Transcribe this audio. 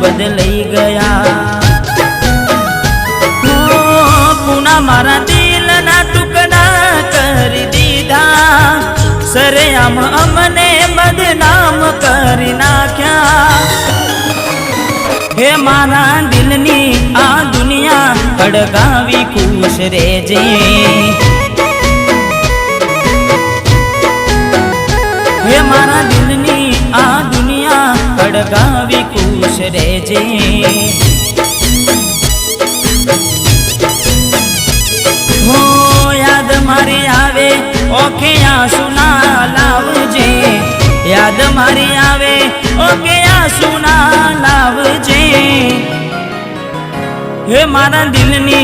બદલાઈ ગયા। પુના મારા દિલના ટુકડા કરી દીધા, સરેઆમ અમને બદનામ કરી નાખ્યા। હે મારા દિલની આ દુનિયા હડકાવી ખુશ રહેજે। હે મારા દિલની આ દુનિયા હડકાવી ખુશ રહેજે। હો યાદ મારી આવે ઓકે આંસુ ના લાવજે, યાદ મારી આવે ઓકે આંસુ ના લાવજે। હે મારા દિલની